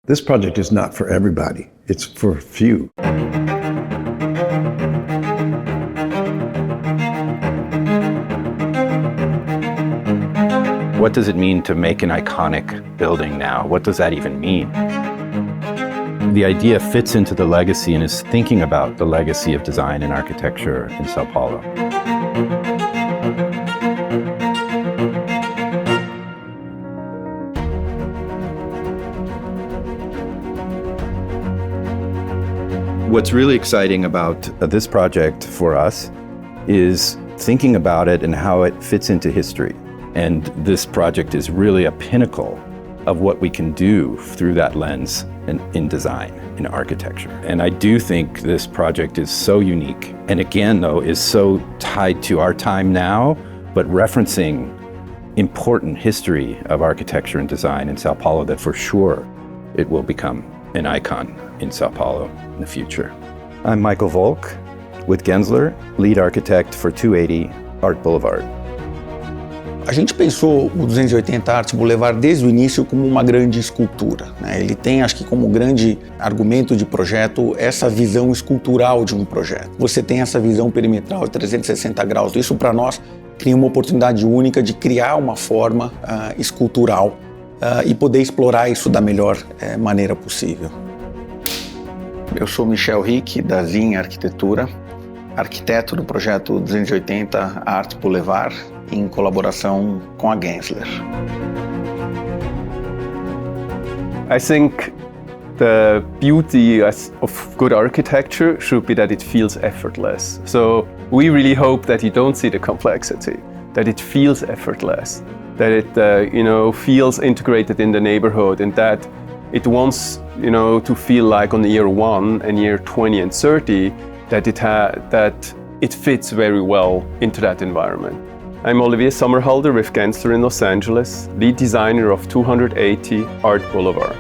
This project is not for everybody. It's for a few. What does it mean to make an iconic building now? What does that even mean? The idea fits into the legacy and is thinking about the legacy of design and architecture in São Paulo. What's really exciting about this project for us is thinking about it and how it fits into history. And this project is really a pinnacle of what we can do through that lens in design, in architecture. And I do think this project is so unique. And again, though, is so tied to our time now, but referencing important history of architecture and design in São Paulo that for sure it will become an icon in São Paulo in the future. I'm Michael Volk with Gensler, lead architect for 280 Art Boulevard. A gente pensou o 280 Art Boulevard desde o início como uma grande escultura, né? Ele tem, acho que como grande argumento de projeto, essa visão escultural de um projeto. Você tem essa visão perimetral de 360 graus. Isso para nós cria uma oportunidade única de criar uma forma escultural e poder explorar isso da melhor maneira possível. Eu sou Michel Rick, da Zin Arquitetura, arquiteto do projeto 280 Art Boulevard, em colaboração com a Gensler. I think the beauty of good architecture should be that it feels effortless. So we really hope that you don't see the complexity, that it feels effortless, that it feels integrated in the neighborhood, and that it wants to feel like on year 1 and year 20 and 30 that it fits very well into that environment. I'm Olivier Sommerhalder with Gensler in Los Angeles, lead designer of 280 Art Boulevard.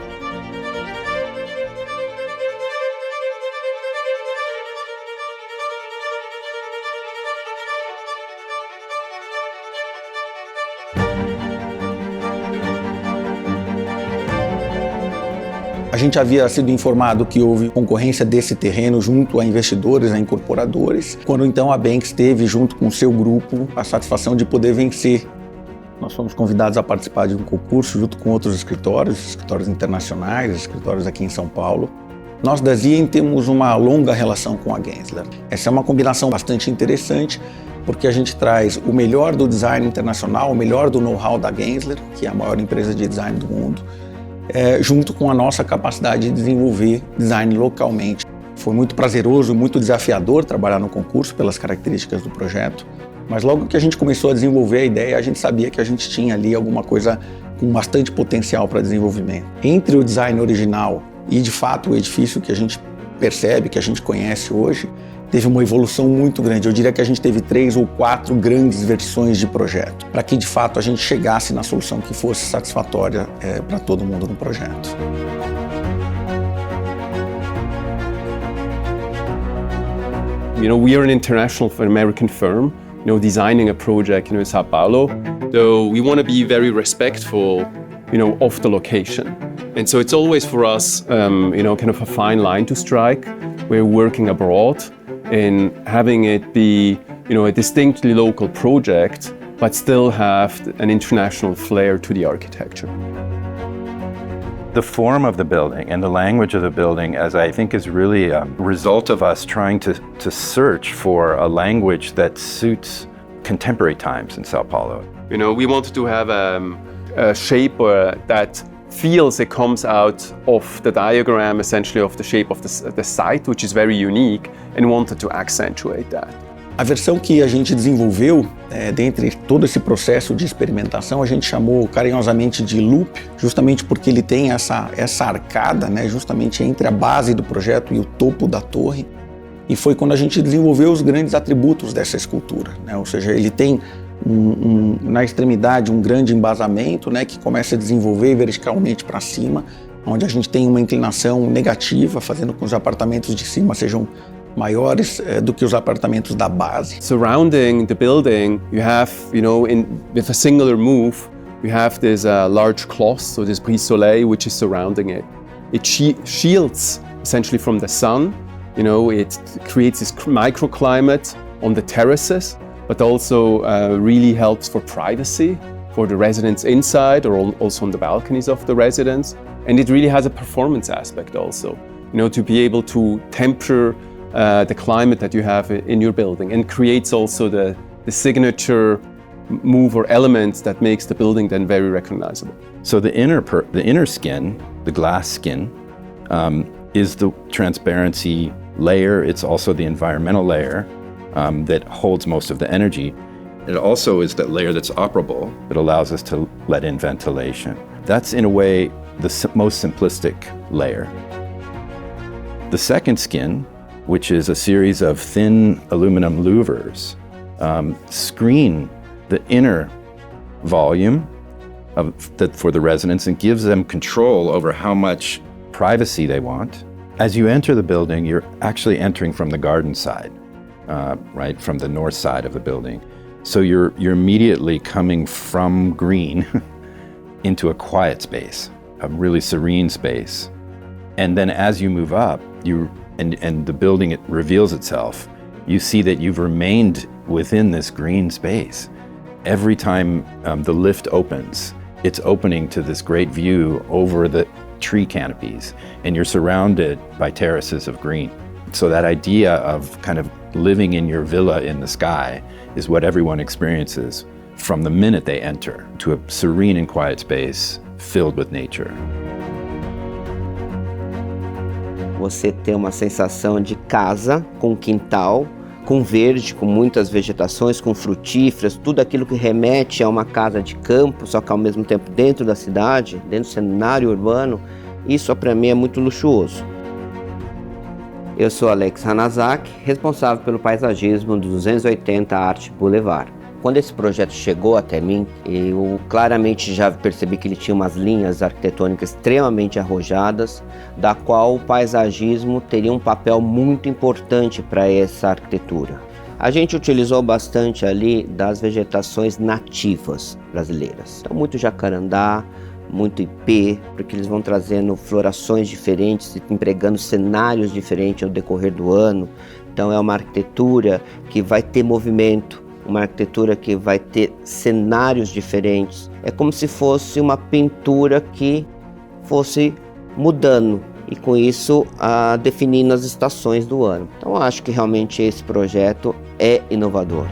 A gente havia sido informado que houve concorrência desse terreno junto a investidores, a incorporadores, quando então a Benx teve, junto com o seu grupo, a satisfação de poder vencer. Nós fomos convidados a participar de um concurso junto com outros escritórios internacionais, escritórios aqui em São Paulo. Nós da Zien temos uma longa relação com a Gensler. Essa é uma combinação bastante interessante, porque a gente traz o melhor do design internacional, o melhor do know-how da Gensler, que é a maior empresa de design do mundo, junto com a nossa capacidade de desenvolver design localmente. Foi muito prazeroso, muito desafiador trabalhar no concurso pelas características do projeto, mas logo que a gente começou a desenvolver a ideia, a gente sabia que a gente tinha ali alguma coisa com bastante potencial para desenvolvimento. Entre o design original e, de fato, o edifício que a gente percebe, que a gente conhece hoje, teve uma evolução muito grande. Eu diria que a gente teve 3 ou 4 grandes versões de projeto, para que de fato a gente chegasse na solução que fosse satisfatória para todo mundo no projeto. We are an international American firm, designing a project in São Paulo. So we want to be very respectful, of the location. And so it's always for us, kind of a fine line to strike. We're working abroad, in having it be, a distinctly local project, but still have an international flair to the architecture. The form of the building and the language of the building, as I think is really a result of us trying to search for a language that suits contemporary times in São Paulo. We wanted to have a shape that feels it comes out of the diagram, essentially of the shape of the site, which is very unique, and wanted to accentuate that. A versão que a gente desenvolveu, dentre todo esse processo de experimentação, a gente chamou carinhosamente de loop, justamente porque ele tem essa arcada, né, justamente entre a base do projeto e o topo da torre. E foi quando a gente desenvolveu os grandes atributos dessa escultura, né? Ou seja, ele tem na extremidade um grande embasamento, né, que começa a desenvolver verticalmente para cima, onde a gente tem uma inclinação negativa, fazendo com que os apartamentos de cima sejam maiores do que os apartamentos da base. Surrounding the building, you have, with a singular move, you have this large cloth, so this brise-soleil, which is surrounding it. It shields essentially from the sun. You know, it creates this microclimate on the terraces, but also really helps for privacy for the residents inside or also on the balconies of the residents. And it really has a performance aspect also, you know, to be able to temper the climate that you have in your building, and creates also the signature move or elements that makes the building then very recognizable. So the inner skin, the glass skin, is the transparency layer. It's also the environmental layer that holds most of the energy. It also is that layer that's operable that allows us to let in ventilation. That's in a way the most simplistic layer. The second skin, which is a series of thin aluminum louvers, screen the inner volume for the residents and gives them control over how much privacy they want. As you enter the building, you're actually entering from the garden side, right, from the north side of the building. So you're immediately coming from green into a quiet space, a really serene space. And then as you move up, and the building, it reveals itself, you see that you've remained within this green space. Every time the lift opens, it's opening to this great view over the tree canopies, and you're surrounded by terraces of green. So that idea of kind of living in your villa in the sky is what everyone experiences from the minute they enter to a serene and quiet space filled with nature. Você tem uma sensação de casa com quintal, com verde, com muitas vegetações, com frutíferas, tudo aquilo que remete a uma casa de campo, só que ao mesmo tempo dentro da cidade, dentro do cenário urbano. Isso para mim é muito luxuoso. Eu sou Alex Hanazaki, responsável pelo paisagismo do 280 Art Boulevard. Quando esse projeto chegou até mim, eu claramente já percebi que ele tinha umas linhas arquitetônicas extremamente arrojadas, da qual o paisagismo teria um papel muito importante para essa arquitetura. A gente utilizou bastante ali das vegetações nativas brasileiras. Então, muito jacarandá, muito ipê, porque eles vão trazendo florações diferentes, empregando cenários diferentes ao decorrer do ano. Então é uma arquitetura que vai ter movimento, uma arquitetura que vai ter cenários diferentes. É como se fosse uma pintura que fosse mudando e com isso definindo as estações do ano. Então eu acho que realmente esse projeto é inovador.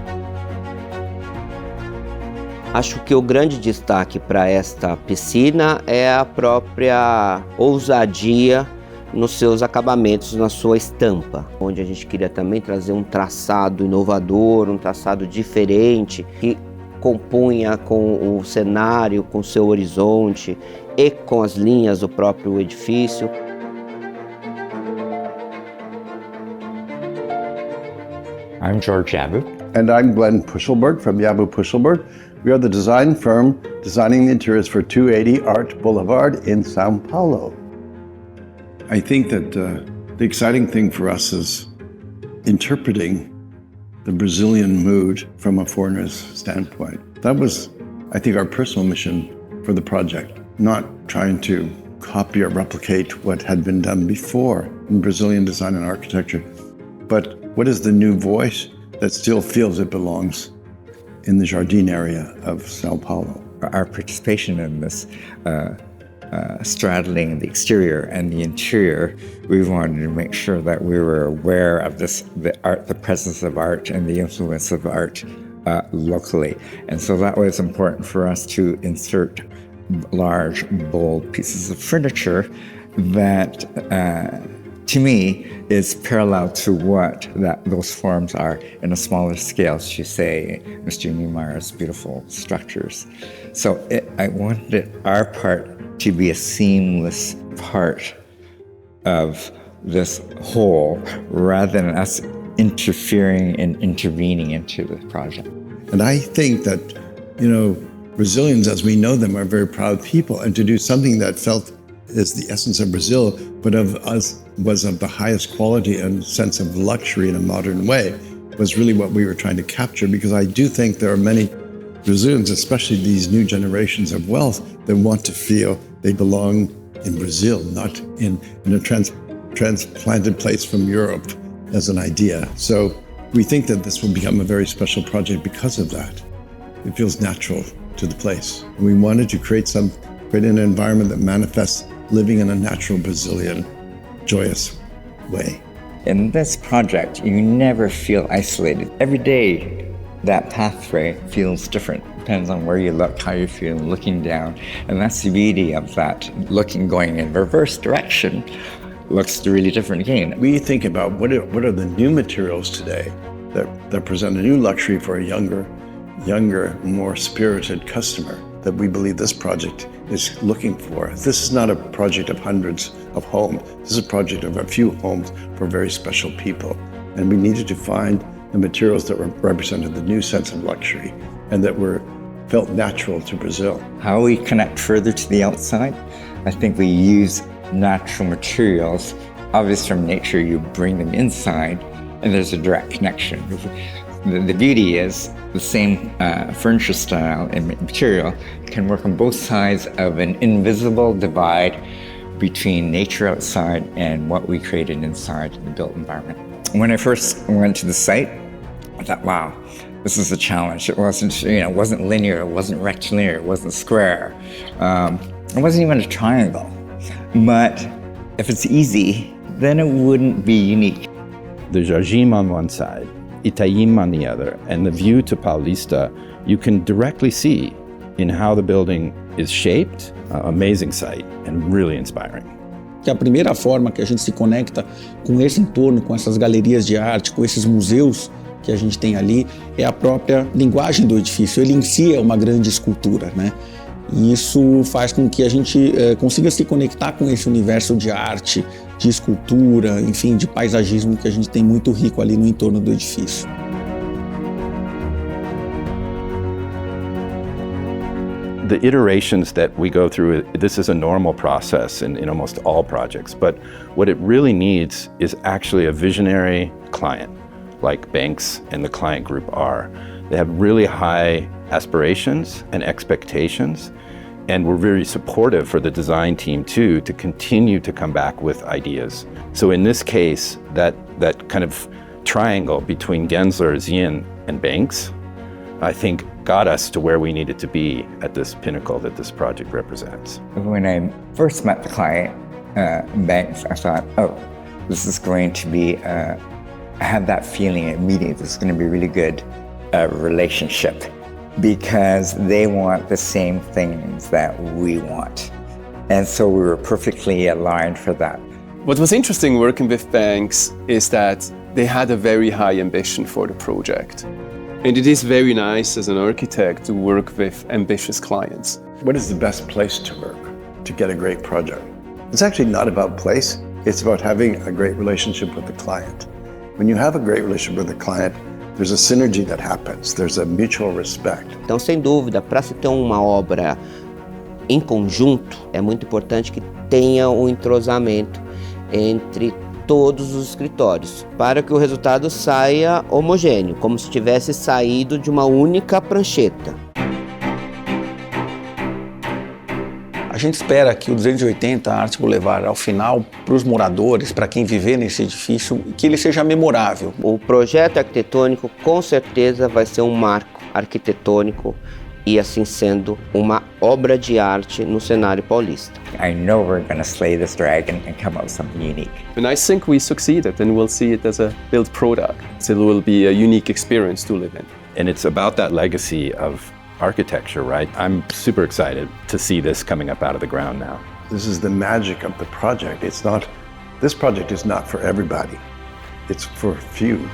Acho que o grande destaque para esta piscina é a própria ousadia nos seus acabamentos, na sua estampa, onde a gente queria também trazer um traçado inovador, um traçado diferente, que compunha com o cenário, com o seu horizonte e com as linhas do próprio edifício. I'm George Yabu. And I'm Glenn Pushelberg from Yabu Pushelberg. We are the design firm designing the interiors for 280 Art Boulevard in São Paulo. I think that the exciting thing for us is interpreting the Brazilian mood from a foreigner's standpoint. That was, I think, our personal mission for the project, not trying to copy or replicate what had been done before in Brazilian design and architecture, but what is the new voice that still feels it belongs in the Jardim area of São Paulo? Our participation in this straddling the exterior and the interior, we wanted to make sure that we were aware of the presence of art and the influence of art locally. And so that was important for us to insert large, bold pieces of furniture that, to me, is parallel to what those forms are in a smaller scale, as you say, Mr. Niemeyer's beautiful structures. So I wanted our part to be a seamless part of this whole, rather than us interfering and intervening into the project. And I think that, Brazilians, as we know them, are very proud people, and to do something that felt is the essence of Brazil, but of us was of the highest quality and sense of luxury in a modern way, was really what we were trying to capture, because I do think there are many Brazilians, especially these new generations of wealth, that want to feel they belong in Brazil, not in a transplanted place from Europe as an idea. So we think that this will become a very special project because of that. It feels natural to the place. And we wanted to create an environment that manifests living in a natural Brazilian, joyous way. In this project, you never feel isolated. Every day, that pathway feels different. Depends on where you look, how you feel looking down. And that's the beauty of that. Going in reverse direction looks really different again. We think about what are the new materials today that present a new luxury for a younger, more spirited customer that we believe this project is looking for. This is not a project of hundreds of homes. This is a project of a few homes for very special people. And we needed to find the materials that represented the new sense of luxury and that felt natural to Brazil. How we connect further to the outside, I think we use natural materials. Obvious from nature, you bring them inside and there's a direct connection. The beauty is the same furniture style and material can work on both sides of an invisible divide between nature outside and what we created inside the built environment. When I first went to the site, I thought, wow, this is a challenge. It wasn't linear, it wasn't rectilinear, it wasn't square. It wasn't even a triangle. But if it's easy, then it wouldn't be unique. The Jardim on one side, Itaim on the other, and the view to Paulista, you can directly see in how the building is shaped. Amazing sight and really inspiring. Que a primeira forma que a gente se conecta com esse entorno, com essas galerias de arte, com esses museus que a gente tem ali, é a própria linguagem do edifício. Ele em si é uma grande escultura, né? E isso faz com que a gente consiga se conectar com esse universo de arte, de escultura, enfim, de paisagismo que a gente tem muito rico ali no entorno do edifício. The iterations that we go through, this is a normal process in almost all projects, but what it really needs is actually a visionary client, like Benx and the client group are. They have really high aspirations and expectations, and we're very supportive for the design team too to continue to come back with ideas. So in this case, that kind of triangle between Gensler, Zien, and Benx, I think got us to where we needed to be at this pinnacle that this project represents. When I first met the client, Benx, I thought, oh, this is going to be, I had that feeling immediately, this is going to be a really good relationship because they want the same things that we want. And so we were perfectly aligned for that. What was interesting working with Benx is that they had a very high ambition for the project. And it is very nice as an architect to work with ambitious clients. What is the best place to work to get a great project? It's actually not about place, it's about having a great relationship with the client. When you have a great relationship with the client, there's a synergy that happens, there's a mutual respect. Então, sem dúvida, para se ter uma obra em conjunto, é muito importante que tenha um entrosamento entre todos os escritórios, para que o resultado saia homogêneo, como se tivesse saído de uma única prancheta. A gente espera que o 280 Art Boulevard, ao final, para os moradores, para quem viver nesse edifício, que ele seja memorável. O projeto arquitetônico, com certeza, vai ser um marco arquitetônico e, assim sendo, uma obra de arte no cenário paulista. I know we're going to slay this dragon and come up with something unique. And I think we succeeded, and we'll see it as a built product. So it will be a unique experience to live in. And it's about that legacy of architecture, right? I'm super excited to see this coming up out of the ground now. This is the magic of the project. This project is not for everybody. It's for a few.